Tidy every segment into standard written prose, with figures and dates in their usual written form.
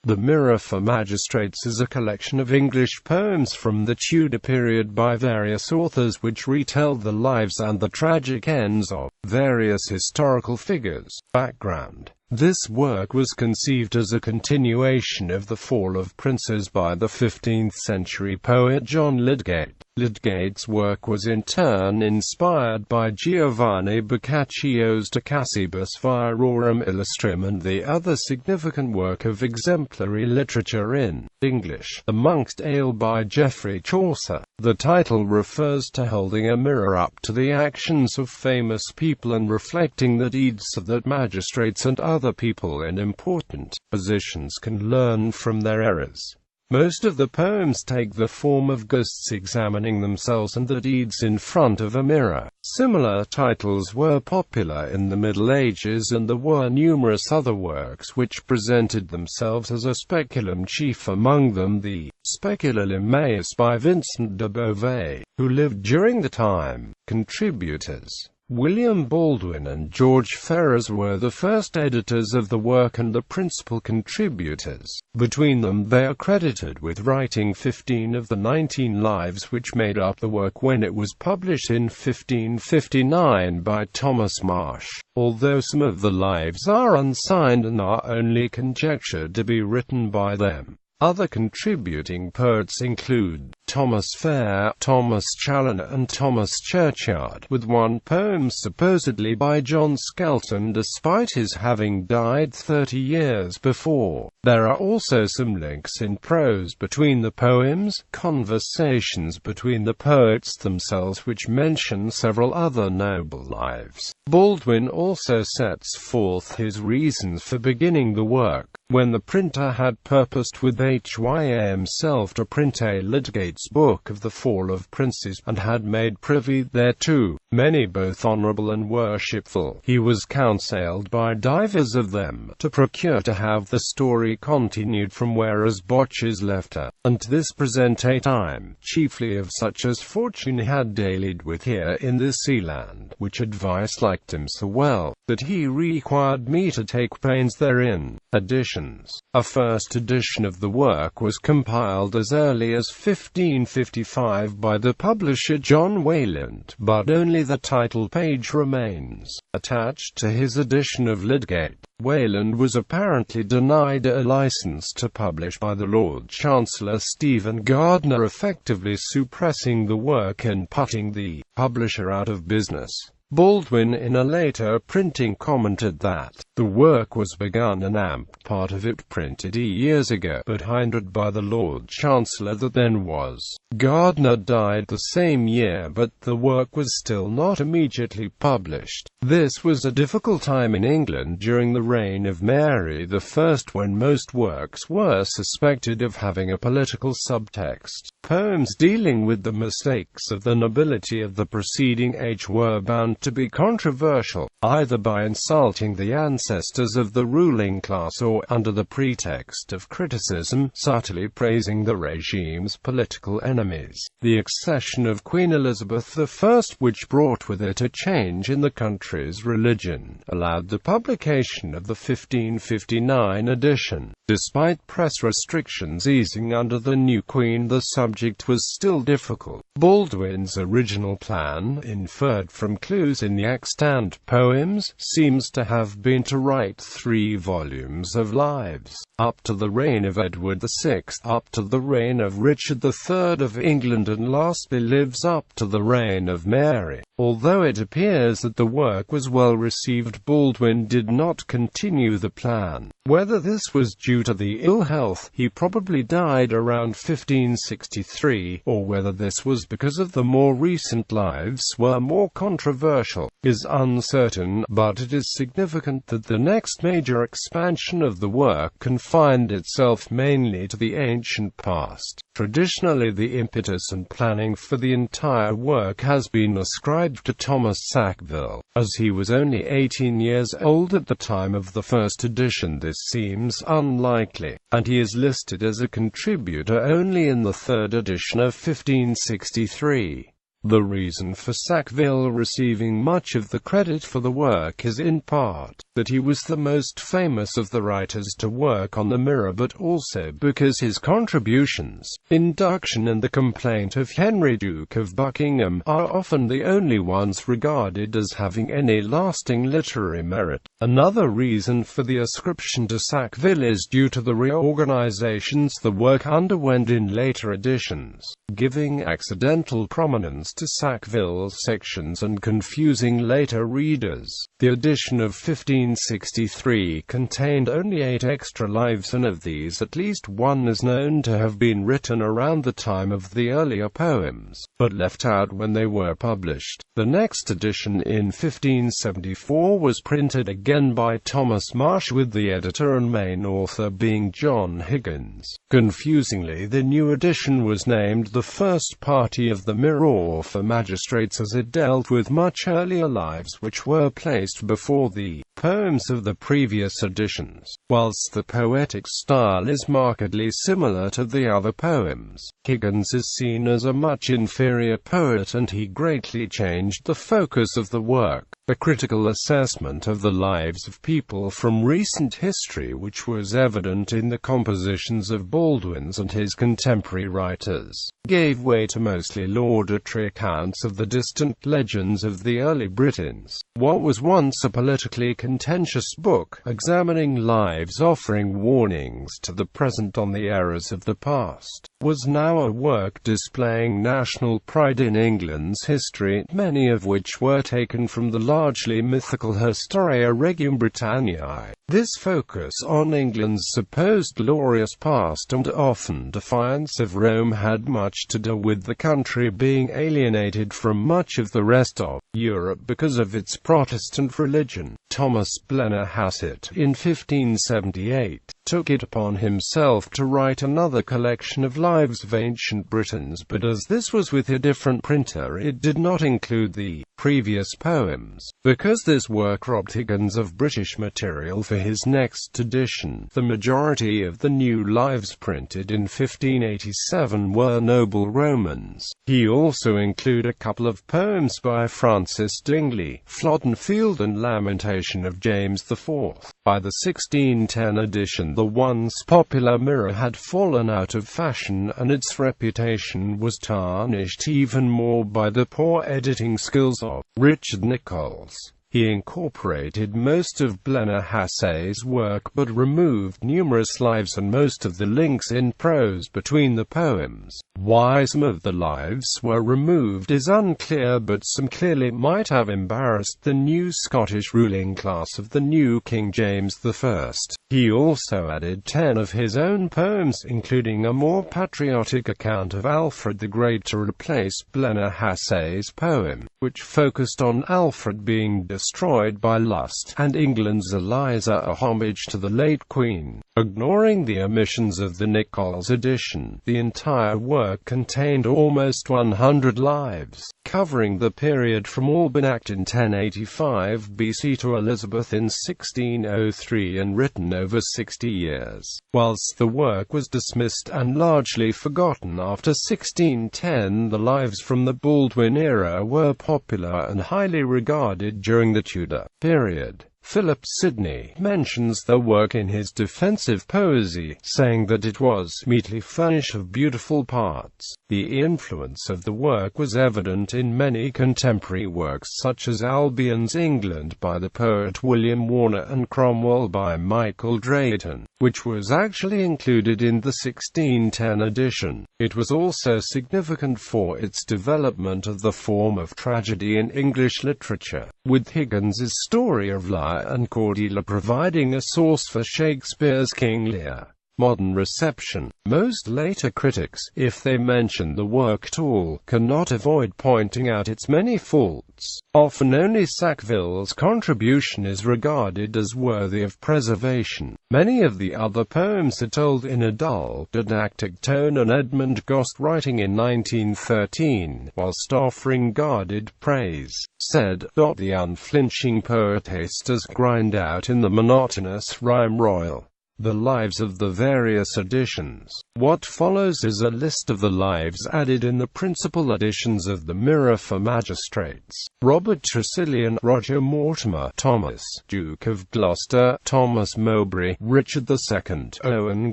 The Mirror for Magistrates is a collection of English poems from the Tudor period by various authors which retell the lives and the tragic ends of various historical figures. Background: this work was conceived as a continuation of The Fall of Princes by the 15th-century poet John Lydgate. Lydgate's work was in turn inspired by Giovanni Boccaccio's De Cassibus Viarorum Illustrum and the other significant work of exemplary literature in English, The Monk's Tale by Geoffrey Chaucer. The title refers to holding a mirror up to the actions of famous people and reflecting the deeds so that magistrates and other people in important positions can learn from their errors. Most of the poems take the form of ghosts examining themselves and the deeds in front of a mirror. Similar titles were popular in the Middle Ages, and there were numerous other works which presented themselves as a speculum, chief among them the Specula Limnaeus by Vincent de Beauvais, who lived during the time. Contributors: William Baldwin and George Ferrers were the first editors of the work and the principal contributors. Between them they are credited with writing 15 of the 19 lives which made up the work when it was published in 1559 by Thomas Marsh, although some of the lives are unsigned and are only conjectured to be written by them. Other contributing poets include Thomas Fair, Thomas Challoner and Thomas Churchyard, with one poem supposedly by John Skelton despite his having died 30 years before. There are also some links in prose between the poems, conversations between the poets themselves which mention several other noble lives. Baldwin also sets forth his reasons for beginning the work. When the printer had purposed with H.Y.A. himself to print a Lydgate's book of the Fall of Princes, and had made privy thereto many both honourable and worshipful, he was counselled by divers of them to procure to have the story continued from whereas botches left her, and to this present time, chiefly of such as fortune had dallied with here in this sealand, which advice liked him so well, that he required me to take pains therein. Additions: a first edition of the work was compiled as early as 1555 by the publisher John Wayland, but only the title page remains. Attached to his edition of Lydgate, Wayland was apparently denied a license to publish by the Lord Chancellor Stephen Gardiner, effectively suppressing the work and putting the publisher out of business. Baldwin in a later printing commented that the work was begun and part of it printed years ago, but hindered by the Lord Chancellor that then was. Gardiner died the same year, but the work was still not immediately published. This was a difficult time in England during the reign of Mary I, when most works were suspected of having a political subtext. Poems dealing with the mistakes of the nobility of the preceding age were bound to be controversial, either by insulting the ancestors of the ruling class or under the pretext of criticism, subtly praising the regime's political enemies. The accession of Queen Elizabeth I, which brought with it a change in the country's religion, allowed the publication of the 1559 edition. Despite press restrictions easing under the new queen, the subject was still difficult. Baldwin's original plan, inferred from clues in the extant poems, seems to have been to write 3 volumes of lives, up to the reign of Edward VI, up to the reign of Richard III of England, and lastly lives up to the reign of Mary. Although it appears that the work was well received, Baldwin did not continue the plan. Whether this was due to the ill health, he probably died around 1563, or whether this was because of the more recent lives were more controversial, is uncertain, but it is significant that the next major expansion of the work confined itself mainly to the ancient past. Traditionally, the impetus and planning for the entire work has been ascribed to Thomas Sackville, as he was only 18 years old at the time of the first edition. This seems unlikely, and he is listed as a contributor only in the 3rd edition of 1563. The reason for Sackville receiving much of the credit for the work is in part that he was the most famous of the writers to work on the Mirror, but also because his contributions, Induction and the Complaint of Henry Duke of Buckingham, are often the only ones regarded as having any lasting literary merit. Another reason for the ascription to Sackville is due to the reorganizations the work underwent in later editions, giving accidental prominence to Sackville's sections and confusing later readers. The edition of 1563 contained only 8 extra lives, and of these at least one is known to have been written around the time of the earlier poems, but left out when they were published. The next edition in 1574 was printed again by Thomas Marsh, with the editor and main author being John Higgins. Confusingly, the new edition was named the First Party of the Mirror for Magistrates, as it dealt with much earlier lives which were placed before the poems of the previous editions. Whilst the poetic style is markedly similar to the other poems, Higgins is seen as a much inferior poet, and he greatly changed the focus of the work. A critical assessment of the lives of people from recent history, which was evident in the compositions of Baldwin's and his contemporary writers, gave way to mostly laudatory accounts of the distant legends of the early Britons. What was once a politically contentious book, examining lives offering warnings to the present on the errors of the past, was now a work displaying national pride in England's history, many of which were taken from the largely mythical Historia Regum Britanniae. This focus on England's supposed glorious past and often defiance of Rome had much to do with the country being alienated from much of the rest of Europe because of its Protestant religion. Thomas Blennerhassett, in 1578, took it upon himself to write another collection of lives of ancient Britons, but as this was with a different printer, it did not include the previous poems. Because this work robbed Higgins of British material for his next edition, the majority of the new lives printed in 1587 were noble Romans. He also included a couple of poems by Francis Dingley, Floddenfield and Lamentation of James IV. By the 1610 edition, the once popular Mirror had fallen out of fashion, and its reputation was tarnished even more by the poor editing skills of Richard Nichols. He incorporated most of Blennerhassett's work but removed numerous lives and most of the links in prose between the poems. Why some of the lives were removed is unclear, but some clearly might have embarrassed the new Scottish ruling class of the new King James I. He also added 10 of his own poems, including a more patriotic account of Alfred the Great, to replace Blennerhassett's poem, which focused on Alfred being destroyed by lust, and England's Eliza, a homage to the late Queen. Ignoring the omissions of the Nichols edition, the entire work contained almost 100 lives, covering the period from Albinact in 1085 BC to Elizabeth in 1603 and written over 60 years. Whilst the work was dismissed and largely forgotten after 1610, the lives from the Baldwin era were popular and highly regarded during the Tudor period. Philip Sidney mentions the work in his defensive poesy, saying that it was meetly furnished of beautiful parts. The influence of the work was evident in many contemporary works such as Albion's England by the poet William Warner and Cromwell by Michael Drayton, which was actually included in the 1610 edition. It was also significant for its development of the form of tragedy in English literature, with Higgins's story of Lear and Cordelia providing a source for Shakespeare's King Lear. Modern reception. Most later critics, if they mention the work at all, cannot avoid pointing out its many faults. Often only Sackville's contribution is regarded as worthy of preservation. Many of the other poems are told in a dull, didactic tone, and Edmund Gosse, writing in 1913, whilst offering guarded praise, said, "The unflinching poetess does grind out in the monotonous rhyme royal." The lives of the various editions. What follows is a list of the lives added in the principal editions of the Mirror for Magistrates. Robert Tressilian, Roger Mortimer, Thomas, Duke of Gloucester, Thomas Mowbray, Richard II, Owen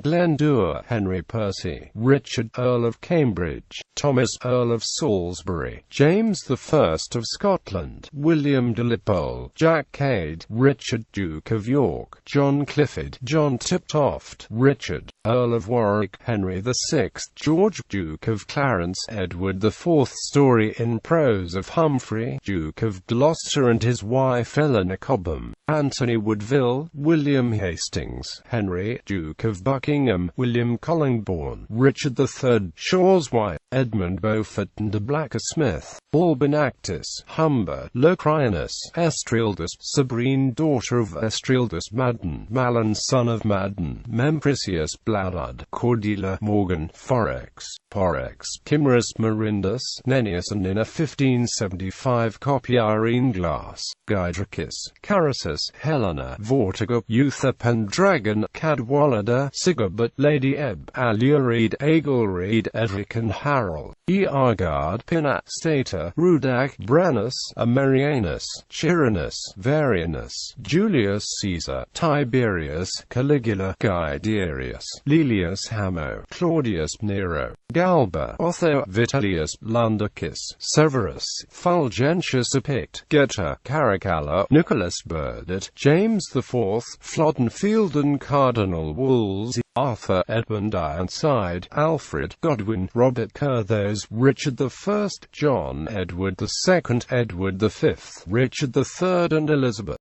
Glendower, Henry Percy, Richard, Earl of Cambridge, Thomas, Earl of Salisbury, James I of Scotland, William de Lippold, Jack Cade, Richard, Duke of York, John Clifford, John Tiptoft, Richard, Earl of Warwick, Henry VI, George, Duke of Clarence, Edward IV. Story in prose of Humphrey, Duke of Gloucester and his wife Eleanor Cobham, Anthony Woodville, William Hastings, Henry, Duke of Buckingham, William Collingbourne, Richard III, Shaw's wife, Edmund Beaufort and de Blacker Smith, Alban Actus, Humber, Locrianus, Estrildus, Sabrine daughter of Estrildus Madden, Malon son of Madden, Mempricius Blood, Cordelia Morgan, Forex, Kimrus Marindus, Nennius and in a 1575 copy Irene Glass, Guidricus, Carasus, Helena, Vortigau, Eutha Pendragon, Cadwallader, Sigebert, Lady Ebb, Alureid, Agelreid, Edric and Harold, E. Argard, Pinat, Stator, Rudac, Brennus, Amerianus, Chirinus, Varianus, Julius Caesar, Tiberius, Caligula, Guiderius, Lelius Hamo, Claudius Nero, Galba, Otho, Vitellius, Landicus, Severus, Fulgentius Epict, Geta, Caracalla, Nicholas Burdett, James IV, Flodden Fielden, Cardinal Wolsey, Arthur, Edmund Ironside, Alfred, Godwin, Robert Curthose, Richard I, John, Edward II, Edward V, Richard III and Elizabeth.